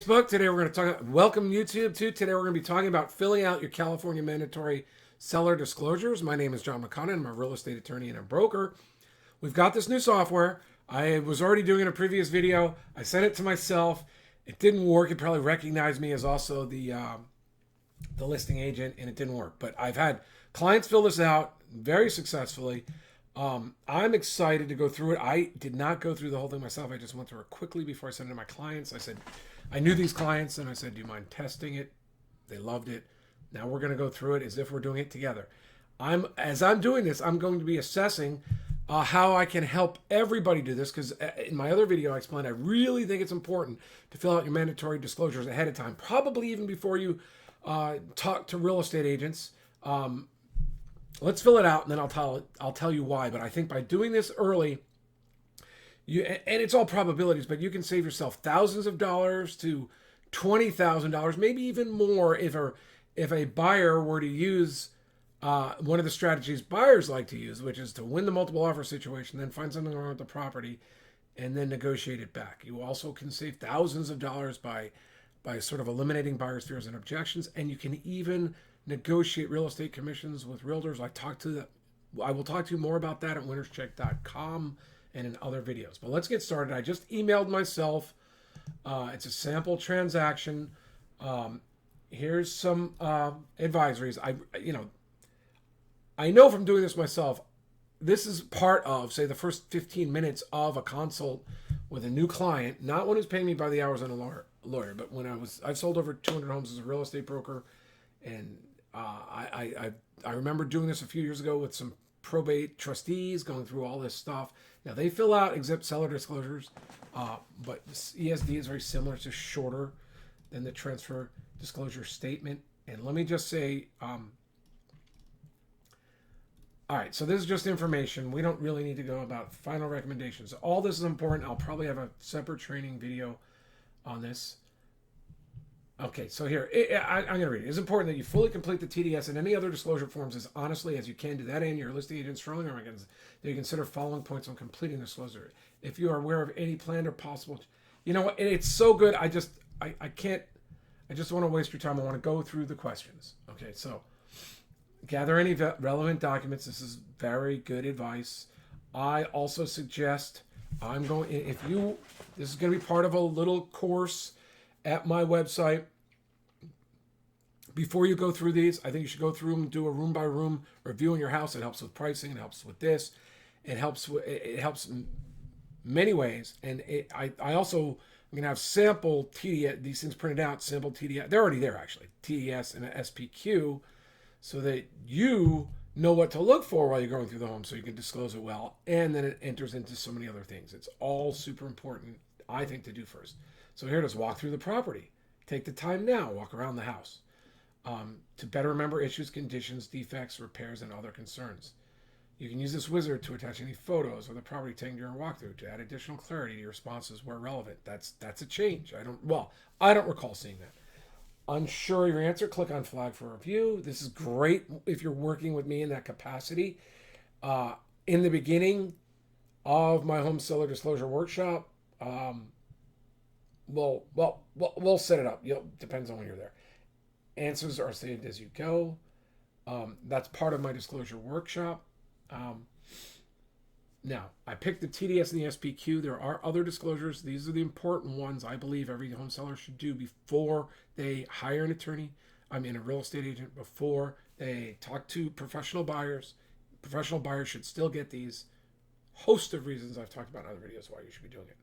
Facebook. Today we're going to talk, welcome YouTube too. Today we're going to be talking about filling out your California mandatory seller disclosures. My name is John McConnin. I'm a real estate attorney and a broker. We've got this new software. I was already doing a previous video. I sent it to myself. It didn't work. It probably recognized me as also the listing agent, and it didn't work. But I've had clients fill this out very successfully. I'm excited to go through it. I did not go through the whole thing myself. I just went through it quickly before I sent it to my clients. I said, I knew these clients, and I said, do you mind testing it? They loved it. Now we're going to go through it as if we're doing it together. As I'm doing this, I'm going to be assessing how I can help everybody do this, because in my other video I explained I really think it's important to fill out your mandatory disclosures ahead of time, probably even before you talk to real estate agents. Let's fill it out, and then I'll tell you why. But I think by doing this early, and it's all probabilities, but you can save yourself thousands of dollars to $20,000, maybe even more if a buyer were to use one of the strategies buyers like to use, which is to win the multiple offer situation, then find something wrong with the property, and then negotiate it back. You also can save thousands of dollars by sort of eliminating buyers' fears and objections, and you can even negotiate real estate commissions with realtors. I will talk to you more about that at winnerscheck.com and in other videos. But let's get started. I just emailed myself. It's a sample transaction. Here's some advisories. I know from doing this myself, this is part of, say, the first 15 minutes of a consult with a new client, not one who's paying me by the hours on a lawyer, but when I've sold over 200 homes as a real estate broker, and I remember doing this a few years ago with some probate trustees, going through all this stuff. Now, they fill out exempt seller disclosures, but ESD is very similar. It's just shorter than the transfer disclosure statement. And let me just say, all right, so this is just information. We don't really need to go about final recommendations. All this is important. I'll probably have a separate training video on this. Okay, so here, I'm going to read it. It's important that you fully complete the TDS and any other disclosure forms as honestly as you can. To that end, your listing agent strongly recommends that you consider following points on completing the disclosure. If you are aware of any planned or possible, you know what, it's so good. I just don't want to waste your time. I want to go through the questions. Okay, so gather any relevant documents. This is very good advice. I also suggest this is going to be part of a little course at my website. Before you go through these, I think you should go through and do a room by room review in your house. It helps with pricing. It helps with this. It helps in many ways. And I also, I'm going to have sample TDS, these things printed out, sample TDS. They're already there, actually. TDS and an SPQ, so that you know what to look for while you're going through the home, so you can disclose it well. And then it enters into so many other things. It's all super important, I think, to do first. So here it is. Walk through the property. Take the time now. Walk around the house to better remember issues, conditions, defects, repairs, and other concerns. You can use this wizard to attach any photos of the property taken during a walkthrough to add additional clarity to your responses where relevant. That's a change. I don't recall seeing that. Unsure of your answer, click on flag for review. This is great if you're working with me in that capacity. In the beginning of my home seller disclosure workshop, we'll set it up. Depends on when you're there. Answers are saved as you go. That's part of my disclosure workshop. Now, I picked the TDS and the SPQ. There are other disclosures. These are the important ones I believe every home seller should do before they hire an attorney. A real estate agent, before they talk to professional buyers. Professional buyers should still get these. Host of reasons I've talked about in other videos why you should be doing it.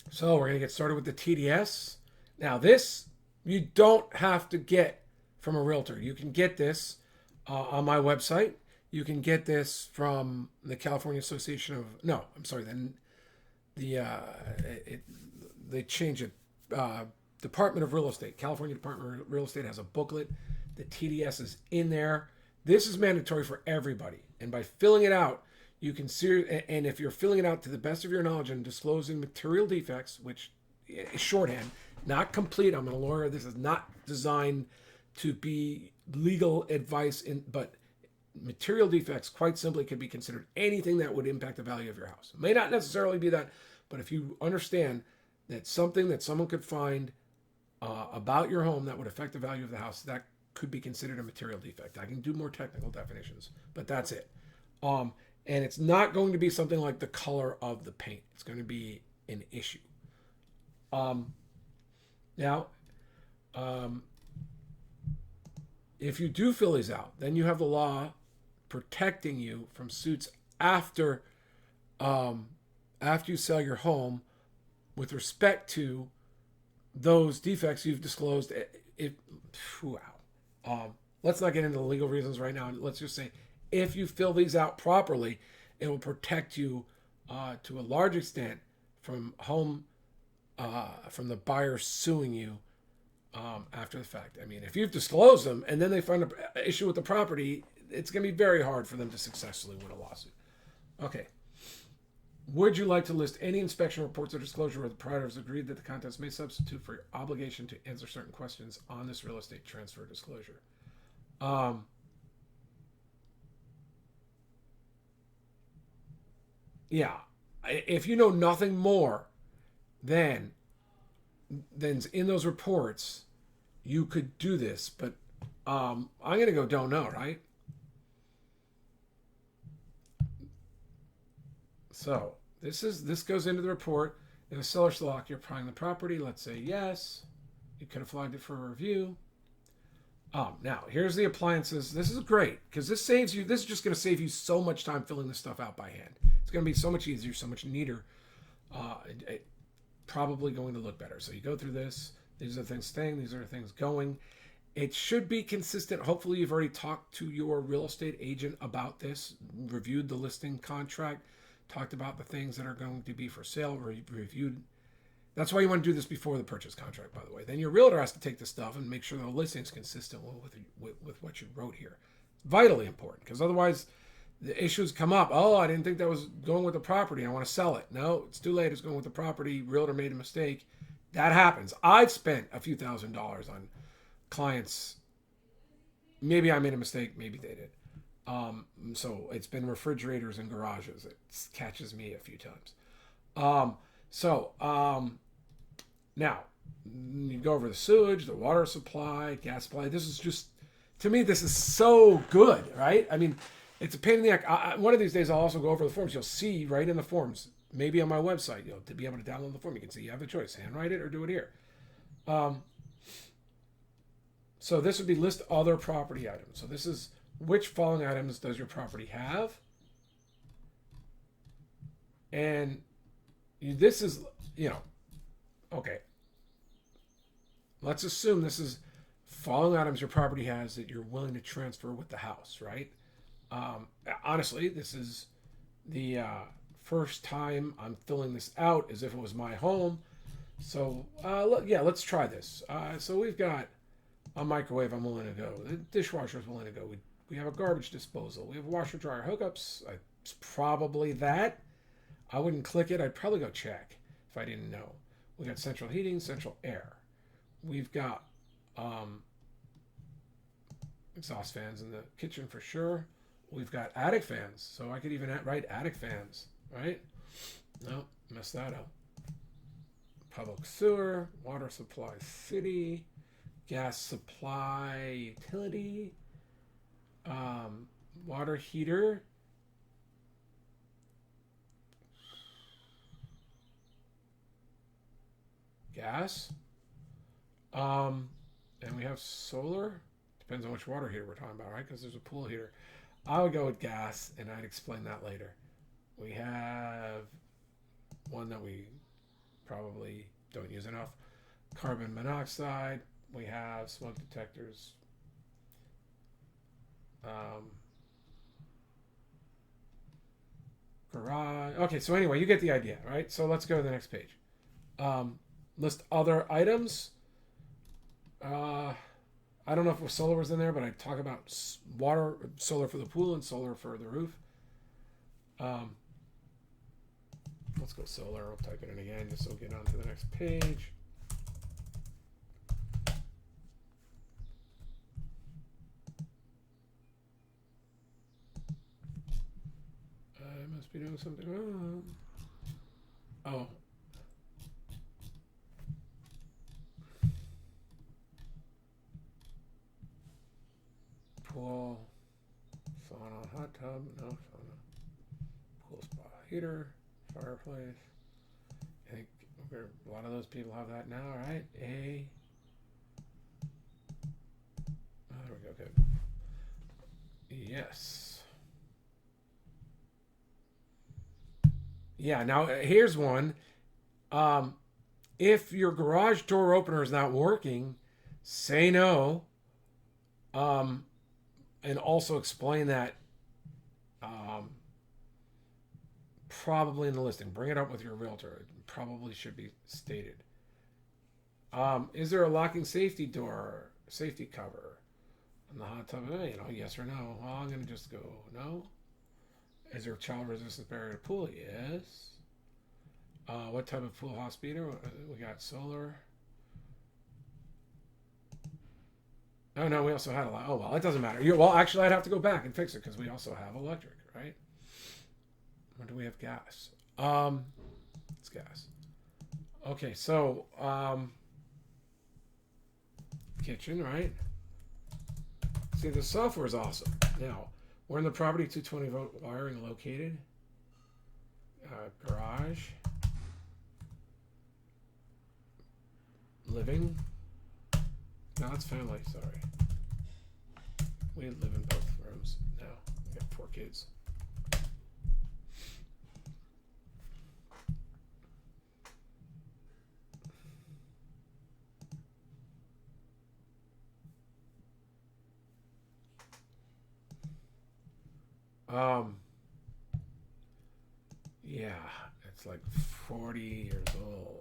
So we're going to get started with the TDS. Now this, you don't have to get from a realtor. You can get this on my website. You can get this from the California Association of, no, I'm sorry, then they change it. Department of Real Estate, California Department of Real Estate has a booklet. The TDS is in there. This is mandatory for everybody. And by filling it out, you can see, and if you're filling it out to the best of your knowledge and disclosing material defects, which is shorthand, not complete. I'm a lawyer. This is not designed to be legal advice, but material defects quite simply could be considered anything that would impact the value of your house. It may not necessarily be that, But if you understand that something that someone could find about your home that would affect the value of the house, that could be considered a material defect. I can do more technical definitions, but that's it. And it's not going to be something like the color of the paint. It's going to be an issue. Now, if you do fill these out, then you have the law protecting you from suits after you sell your home with respect to those defects you've disclosed. Let's not get into the legal reasons right now. Let's just say if you fill these out properly, it will protect you to a large extent from from the buyer suing you after the fact. I mean, if you've disclosed them and then they find an issue with the property, it's going to be very hard for them to successfully win a lawsuit. Okay. Would you like to list any inspection reports or disclosure where the proprietor has agreed that the contents may substitute for your obligation to answer certain questions on this real estate transfer disclosure? Yeah. If you know nothing more than in those reports, you could do this. But I'm going to go don't know, right? So this goes into the report. If a seller's lock, you're buying the property. Let's say yes. You could have flagged it for a review. Now here's the appliances. This is great because this saves you. This is just going to save you so much time filling this stuff out by hand. It's going to be so much easier, so much neater. Probably going to look better. So you go through this. These are the things staying. These are the things going. It should be consistent. Hopefully you've already talked to your real estate agent about this, reviewed the listing contract, talked about the things that are going to be for sale, reviewed. That's why you want to do this before the purchase contract, by the way. Then your realtor has to take this stuff and make sure the listing is consistent with what you wrote here. Vitally important, because otherwise the issues come up. Oh, I didn't think that was going with the property. I want to sell it. No, it's too late. It's going with the property. Realtor made a mistake. That happens. I've spent a few $1,000s on clients. Maybe I made a mistake. Maybe they did. So it's been refrigerators and garages. It catches me a few times. Now you go over the sewage, the water supply, gas supply. This is just, to me, this is so good, right? I mean, it's a pain in the neck. One of these days, I'll also go over the forms. You'll see right in the forms, maybe on my website, to be able to download the form. You can see you have the choice, handwrite it or do it here. So this would be list other property items. So this is which following items does your property have? And this is, okay. Let's assume this is following items your property has that you're willing to transfer with the house, right? Honestly, this is the first time I'm filling this out as if it was my home. So, let's try this. So we've got a microwave I'm willing to go. The dishwasher is willing to go. We have a garbage disposal. We have washer dryer hookups. It's probably that. I wouldn't click it. I'd probably go check if I didn't know. We got central heating, central air. We've got exhaust fans in the kitchen for sure. We've got attic fans. So I could even write attic fans, right? No, messed that up. Public sewer, water supply city, gas supply utility, water heater, gas, and we have solar. Depends on which water heater we're talking about, right? Because there's a pool heater. I would go with gas, and I'd explain that later. We have one that we probably don't use enough. Carbon monoxide. We have smoke detectors. Garage. Okay, so anyway, you get the idea, right? So let's go to the next page. List other items. I don't know if solar was in there, but I talk about solar for the pool and solar for the roof. Let's go solar. I'll type it in again just so we'll get on to the next page. I must be doing something wrong. Oh, no. Pool spa heater, fireplace. I think a lot of those people have that now, right? Oh, there we go. Good. Yes. Yeah. Now here's one. If your garage door opener is not working, say no. And also explain that. Probably in the listing. Bring it up with your realtor. It probably should be stated. Is there a locking safety door, safety cover in the hot tub? Yes or no. Well, I'm going to just go no. Is there a child resistance barrier to pool? Yes. What type of pool house beater? We got solar. Oh, no, we also had a lot. Oh, well, it doesn't matter. Well, actually, I'd have to go back and fix it because we also have electric, right? Or do we have gas? It's gas. Okay, so kitchen, right? See, the software is awesome. Now, where in the property 220 volt wiring located? Garage. Living. No, that's family, sorry. We live in both rooms now. We got 4 kids. Yeah, it's like 40 years old.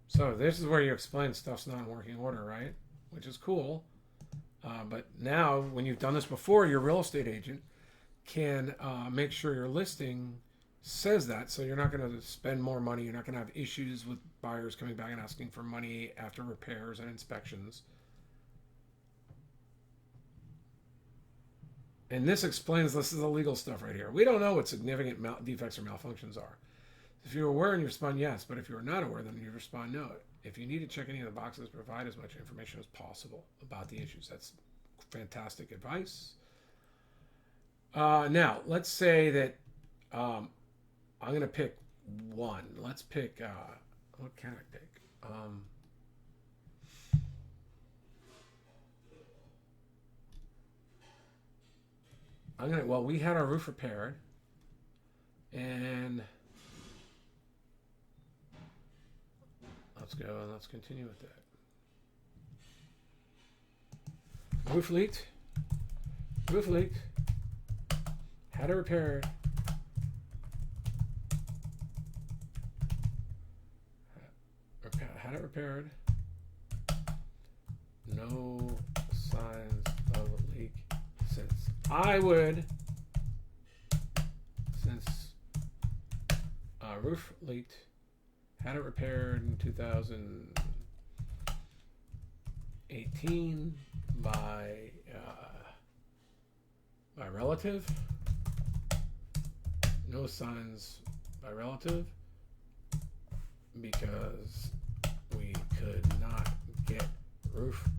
So this is where you explain stuff's not in working order, right? Which is cool. But now, when you've done this before, your real estate agent can make sure your listing says that, so you're not going to spend more money. You're not going to have issues with buyers coming back and asking for money after repairs and inspections. And this explains, this is the legal stuff right here. We don't know what significant defects or malfunctions are. If you're aware and you respond yes, but if you're not aware, then you respond no. If you need to check any of the boxes, provide as much information as possible about the issues. That's fantastic advice. Now, let's say that I'm going to pick one. Let's pick, what can I pick? Well, we had our roof repaired, and let's go and let's continue with that. Roof leaked, had it repaired, no signs of a leak since roof leaked, had it repaired in 2018 by relative. No signs by relative because we could not get roof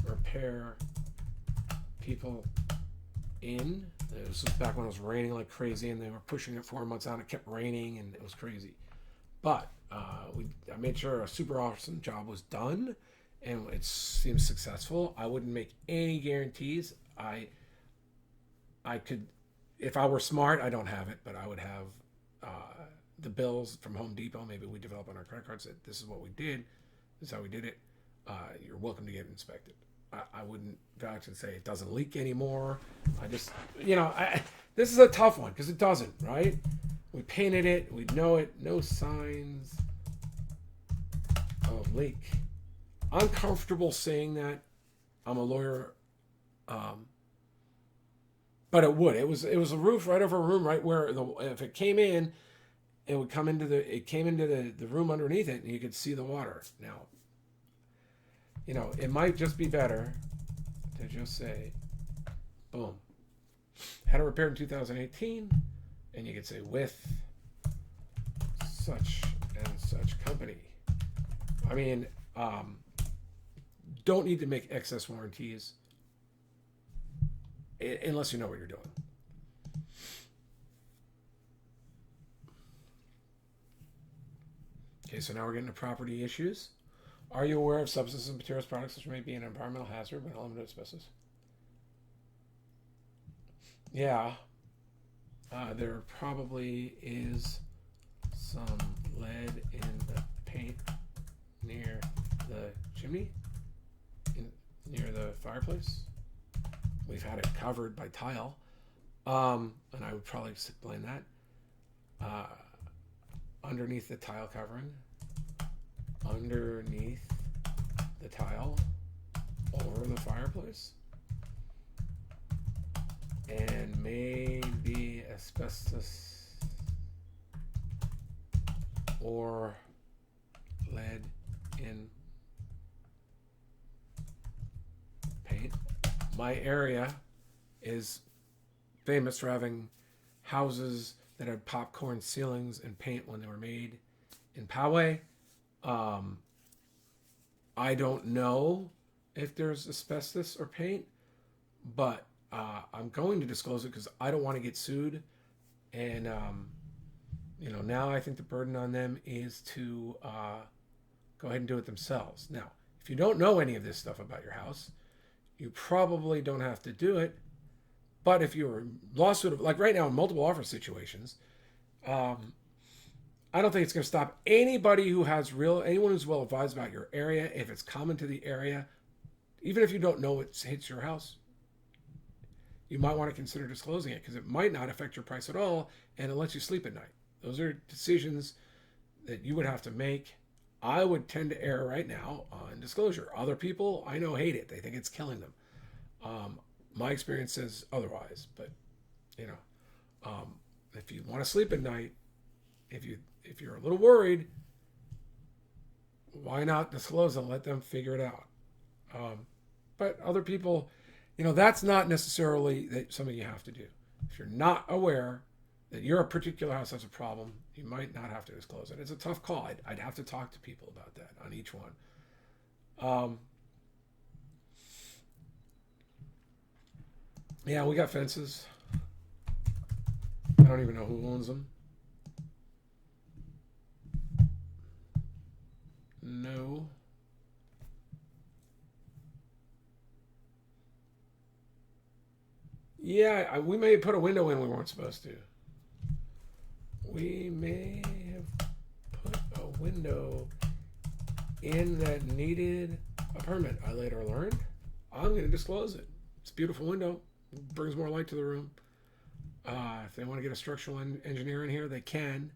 repair people in. This was back when it was raining like crazy, and they were pushing it 4 months out. It kept raining, and it was crazy. But I made sure a super awesome job was done, and it seems successful. I wouldn't make any guarantees. I could, if I were smart, I don't have it, but I would have the bills from Home Depot. Maybe we develop on our credit card, said this is what we did, this is how we did it. You're welcome to get inspected. I wouldn't vouch and say it doesn't leak anymore. I just, this is a tough one because it doesn't, right? We painted it, we know it, no signs of leak. I'm comfortable saying that. I'm a lawyer, but it would. It was a roof right over a room, right where if it came in, it would come into the room underneath it, and you could see the water. Now, it might just be better to just say, boom, had it repaired in 2018, and you could say with such and such company. I mean, don't need to make excess warranties unless you know what you're doing. Okay, so now we're getting to property issues. Are you aware of substances and materials products which may be an environmental hazard when limited asbestos? Yeah, there probably is some lead in the paint near the chimney, near the fireplace. We've had it covered by tile, and I would probably blame that. Underneath the tile covering, underneath the tile, over the fireplace, and maybe asbestos or lead in paint. My area is famous for having houses that had popcorn ceilings and paint when they were made in Poway. I don't know if there's asbestos or paint, but I'm going to disclose it because I don't want to get sued. And, now I think the burden on them is to go ahead and do it themselves. Now, if you don't know any of this stuff about your house, you probably don't have to do it. But if you're lawsuit, like right now in multiple offer situations, I don't think it's going to stop anybody anyone who's well advised about your area. If it's common to the area, even if you don't know it hits your house, you might want to consider disclosing it because it might not affect your price at all and it lets you sleep at night. Those are decisions that you would have to make. I would tend to err right now on disclosure. Other people I know hate it. They think it's killing them. My experience says otherwise, but if you want to sleep at night, if you're a little worried, why not disclose and let them figure it out? But other people, that's not necessarily something you have to do. If you're not aware that your particular house has a problem, you might not have to disclose it. It's a tough call. I'd have to talk to people about that on each one. Yeah, we got fences. I don't even know who owns them. No. Yeah, we may have put a window in we weren't supposed to. We may have put a window in that needed a permit. I later learned. I'm going to disclose it. It's a beautiful window. It brings more light to the room. If they want to get a structural engineer in here, they can.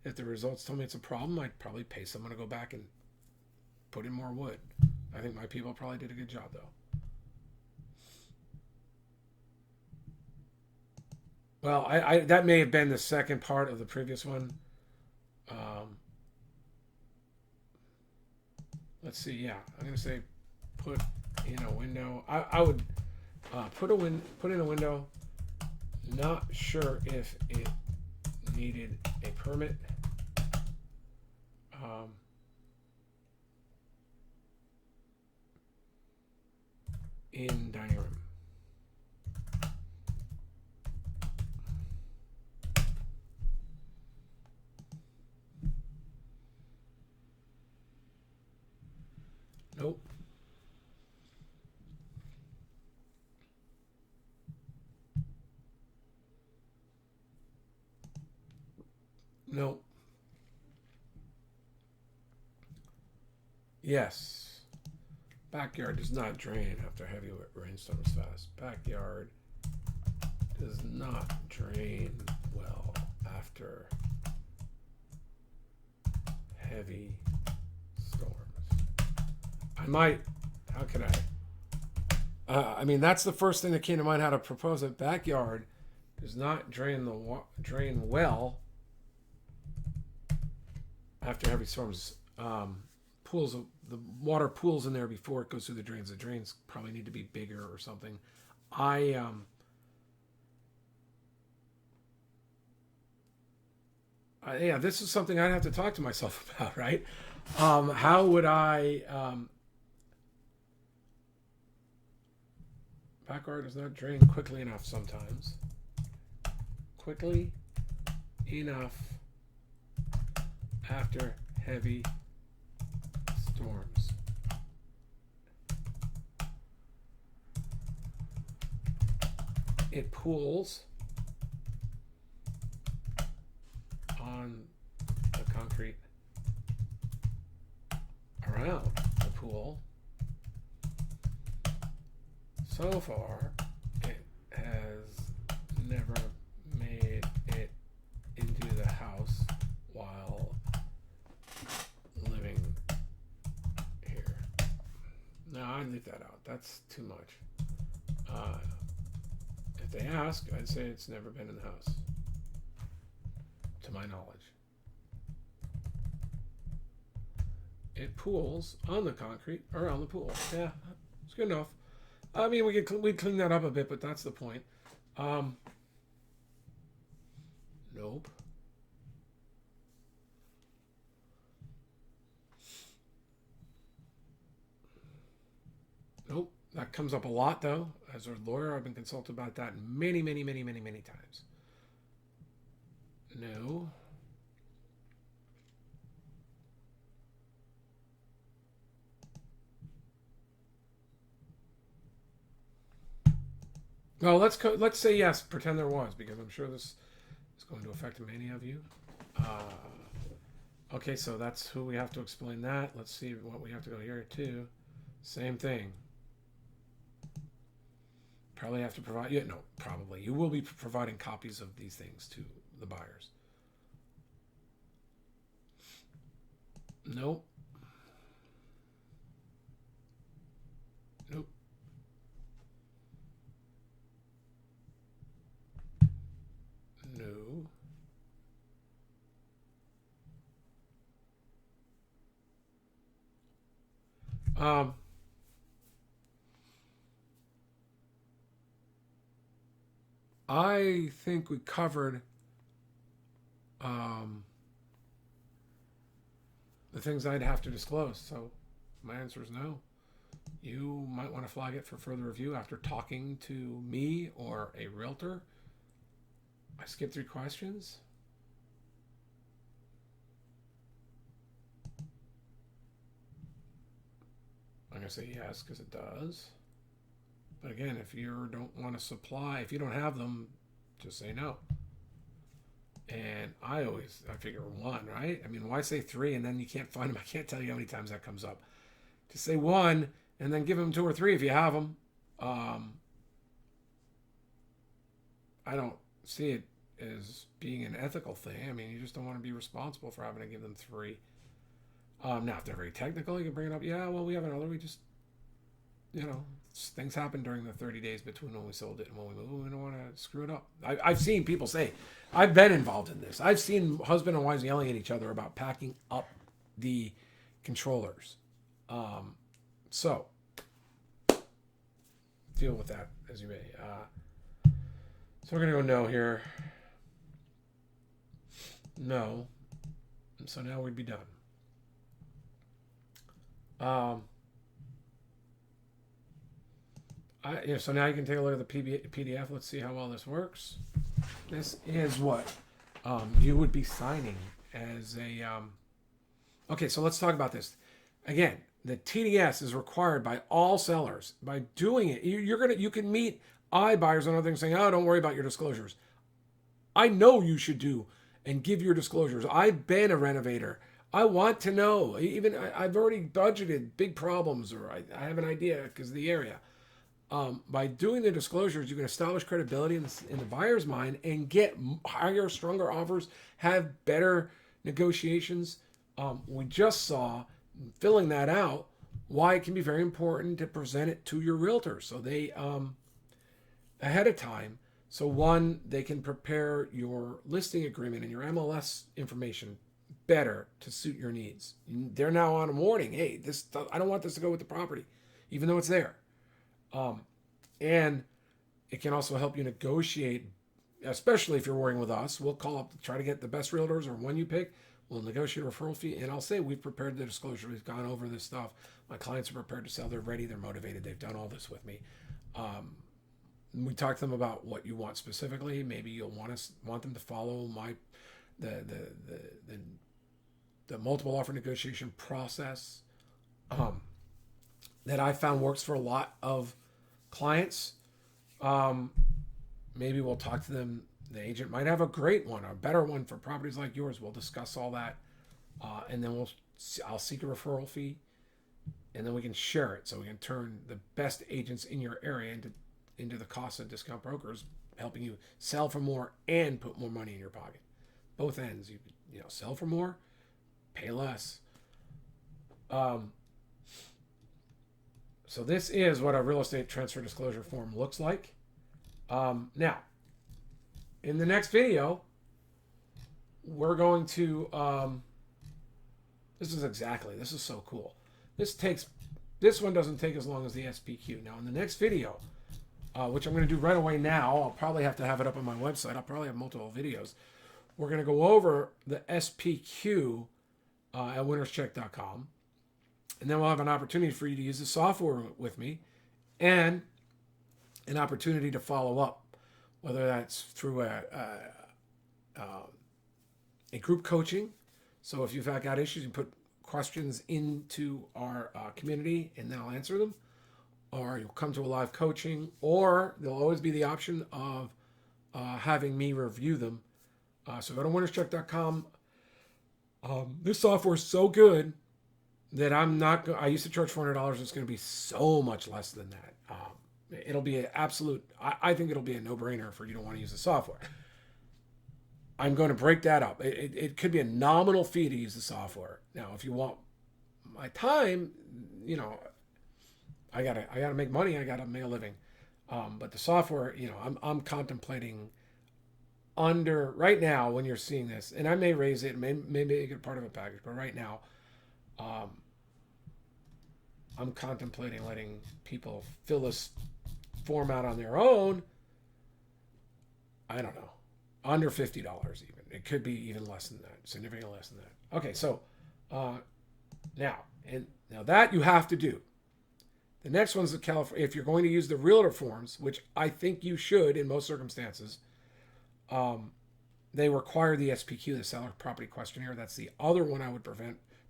If the results tell me it's a problem, I'd probably pay someone to go back and put in more wood. I think my people probably did a good job, though. Well, I that may have been the second part of the previous one. Let's see. Yeah, I'm going to say put in a window. I would put in a window. Not sure if it needed a permit. In dining room. Nope. Nope. Yes. Backyard does not drain after heavy rainstorms fast. Backyard does not drain well after heavy storms. How could I mean, that's the first thing that came to mind how to propose it. Backyard does not drain well after heavy storms. The water pools in there before it goes through the drains. The drains probably need to be bigger or something. Yeah, this is something I'd have to talk to myself about, right? How would I? Backward does not drain quickly enough sometimes. Quickly enough after heavy storms. It pools on the concrete around the pool. So far, it has never made it into the house while living here. No, I'd leave that out. That's too much. If they ask, I'd say it's never been in the house, to my knowledge. It pools on the concrete around the pool. Yeah, it's good enough. I mean, we'd clean that up a bit, but that's the point. Nope. Nope. That comes up a lot, though. As a lawyer, I've been consulted about that many, many, many, many, many times. No. Well, let's say yes. Pretend there was, because I'm sure this is going to affect many of you. Okay, so that's who we have to explain that. Let's see what we have to go here too. Same thing. Probably have to provide. Yeah, no, probably you will be providing copies of these things to the buyers. Nope. Nope. No. Um, I think we covered the things I'd have to disclose. So my answer is no. You might want to flag it for further review after talking to me or a realtor. I skipped 3 questions. I'm going to say yes because it does. But again, if you don't want to supply, if you don't have them, just say no. And I figure 1, right? I mean, why say 3 and then you can't find them? I can't tell you how many times that comes up. Just say 1 and then give them 2 or 3 if you have them. I don't see it as being an ethical thing. I mean, you just don't want to be responsible for having to give them 3. Now, if they're very technical, you can bring it up. Yeah, well, we have another. We just, things happen during the 30 days between when we sold it and when we moved. We don't want to screw it up. I've seen people say, I've been involved in this. I've seen husband and wives yelling at each other about packing up the controllers. So, deal with that as you may. So we're going to go no here. No. So now we'd be done. So now you can take a look at the PDF. Let's see how well this works. This is what you would be signing as a. Okay, so let's talk about this. Again, the TDS is required by all sellers. By doing it, you can meet iBuyers and other things saying, "Oh, don't worry about your disclosures." I know you should do and give your disclosures. I've been a renovator. I want to know. Even I've already budgeted big problems, or I have an idea because of the area. By doing the disclosures, you can establish credibility in the buyer's mind and get higher, stronger offers, have better negotiations. We just saw, filling that out, why it can be very important to present it to your realtor so they ahead of time. So 1, they can prepare your listing agreement and your MLS information better to suit your needs. They're now on a warning. Hey, I don't want this to go with the property, even though it's there. And it can also help you negotiate especially if you're working with us, we'll call up, try to get the best realtors or one you pick. We'll negotiate a referral fee, and I'll say we've prepared the disclosure. We've gone over this stuff. My clients are prepared to sell. They're ready. They're motivated. They've done all this with me. We talk to them about what you want specifically. Maybe you'll want them to follow the multiple offer negotiation process that I found works for a lot of clients. Maybe we'll talk to them. The agent might have a great one, a better one for properties like yours. We'll discuss all that, and then I'll seek a referral fee, and then we can share it so we can turn the best agents in your area into the cost of discount brokers, helping you sell for more and put more money in your pocket. Both ends. You know, sell for more, pay less. So this is what a real estate transfer disclosure form looks like. Now, in the next video, we're going to, this is so cool. This one doesn't take as long as the SPQ. Now, in the next video, which I'm going to do right away now, I'll probably have to have it up on my website. I'll probably have multiple videos. We're going to go over the SPQ at winnerscheck.com. And then we'll have an opportunity for you to use the software with me and an opportunity to follow up, whether that's through a group coaching. So if you've got issues, you put questions into our community and then I'll answer them. Or you'll come to a live coaching, or there'll always be the option of having me review them. So go to winnerscheck.com. This software is so good that I used to charge $400. It's going to be so much less than that. It'll be an absolute, I think it'll be a no-brainer for you to want to use the software. I'm going to break that up. It could be a nominal fee to use the software. Now, if you want my time, you know, I gotta make money. I gotta make a living. But the software, you know, I'm contemplating right now when you're seeing this, and I may raise it, may make it part of a package, but right now, I'm contemplating letting people fill this form out on their own. I don't know, under $50 even. It could be even less than that, significantly less than that. Okay, so now that you have to do. The next one's the California. If you're going to use the realtor forms, which I think you should in most circumstances, they require the SPQ, the seller property questionnaire. That's the other one I would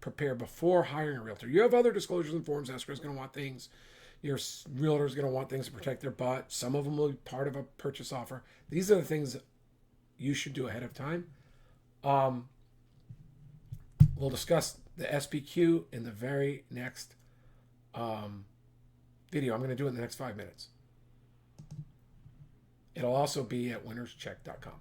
prepare before hiring a realtor. You have other disclosures and forms. Escrow is going to want things. Your realtor is going to want things to protect their butt. Some of them will be part of a purchase offer. These are the things that you should do ahead of time. We'll discuss the SPQ in the very next video. I'm going to do it in the next 5 minutes. It'll also be at winnerscheck.com.